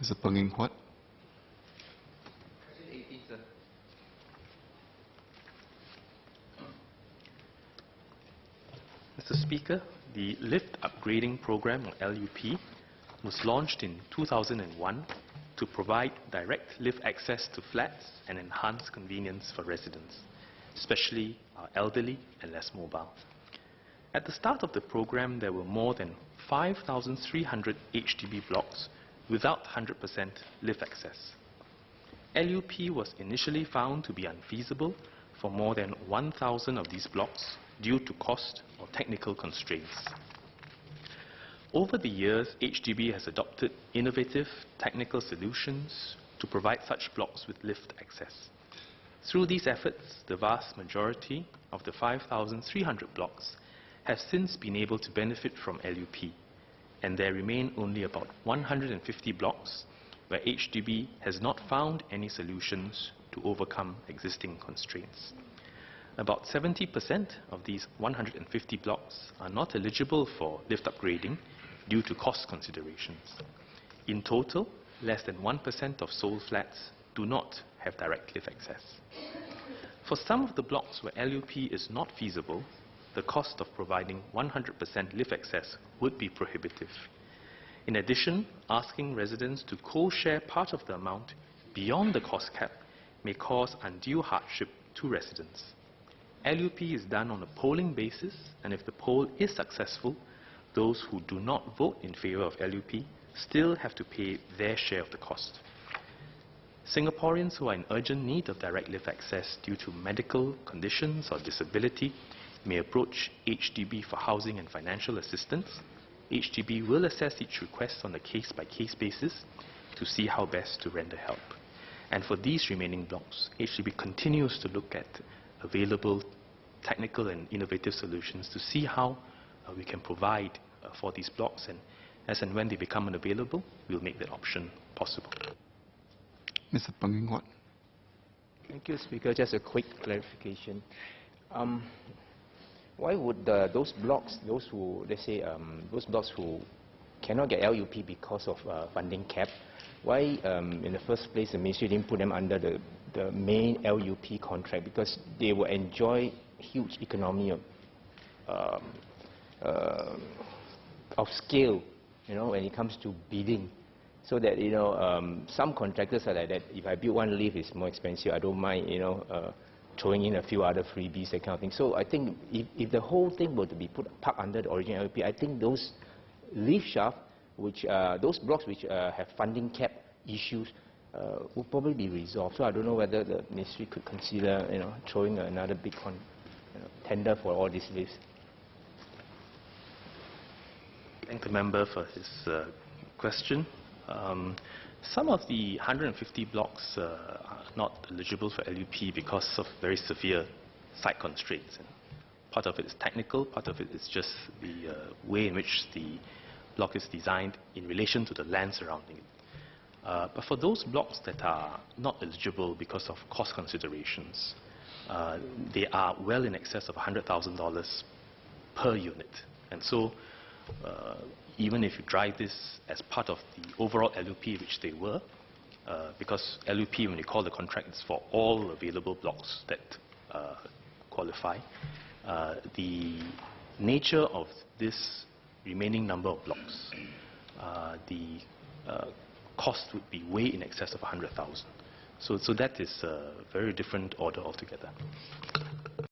Mr. Peng Huat. Question 18, sir. Mr. Speaker, the Lift Upgrading Program, or LUP, was launched in 2001 to provide direct lift access to flats and enhance convenience for residents, especially our elderly and less mobile. At the start of the program, there were more than 5,300 HDB blocks without 100% lift access. LUP was initially found to be unfeasible for more than 1,000 of these blocks due to cost or technical constraints. Over the years, HDB has adopted innovative technical solutions to provide such blocks with lift access. Through these efforts, the vast majority of the 5,300 blocks have since been able to benefit from LUP, and there remain only about 150 blocks where HDB has not found any solutions to overcome existing constraints. About 70% of these 150 blocks are not eligible for lift upgrading due to cost considerations. In total, less than 1% of sold flats do not have direct lift access. For some of the blocks where LUP is not feasible, the cost of providing 100% lift access would be prohibitive. In addition, asking residents to co-share part of the amount beyond the cost cap may cause undue hardship to residents. LUP is done on a polling basis, and if the poll is successful, those who do not vote in favor of LUP still have to pay their share of the cost. Singaporeans who are in urgent need of direct lift access due to medical conditions or disability may approach HDB for housing and financial assistance. HDB will assess each request on a case-by-case basis to see how best to render help. And for these remaining blocks, HDB continues to look at available technical and innovative solutions to see how we can provide for these blocks, and as and when they become unavailable, we'll make that option possible. Mr. Peng Huat. Thank you, Speaker. Just a quick clarification. Why would those blocks, those blocks who cannot get LUP because of funding cap, why in the first place the ministry didn't put them under the main LUP contract? Because they will enjoy huge economy of scale, when it comes to bidding. So that, some contractors are like that. If I build one lift, it's more expensive. I don't mind, throwing in a few other freebies, that kind of thing. So I think if the whole thing were to be parked under the original LUP, I think those lift shafts, those blocks which have funding cap issues, will probably be resolved. So I don't know whether the ministry could consider, throwing another big tender for all these lifts. Thank the member for his question. Some of the 150 blocks are not eligible for LUP because of very severe site constraints. And part of it is technical, part of it is just the way in which the block is designed in relation to the land surrounding it. But for those blocks that are not eligible because of cost considerations, they are well in excess of $100,000 per unit. And so even if you drive this as part of the overall LUP, which they were, because LUP, when you call the contract, is for all available blocks that qualify, the nature of this remaining number of blocks, the cost would be way in excess of 100,000. So that is a very different order altogether.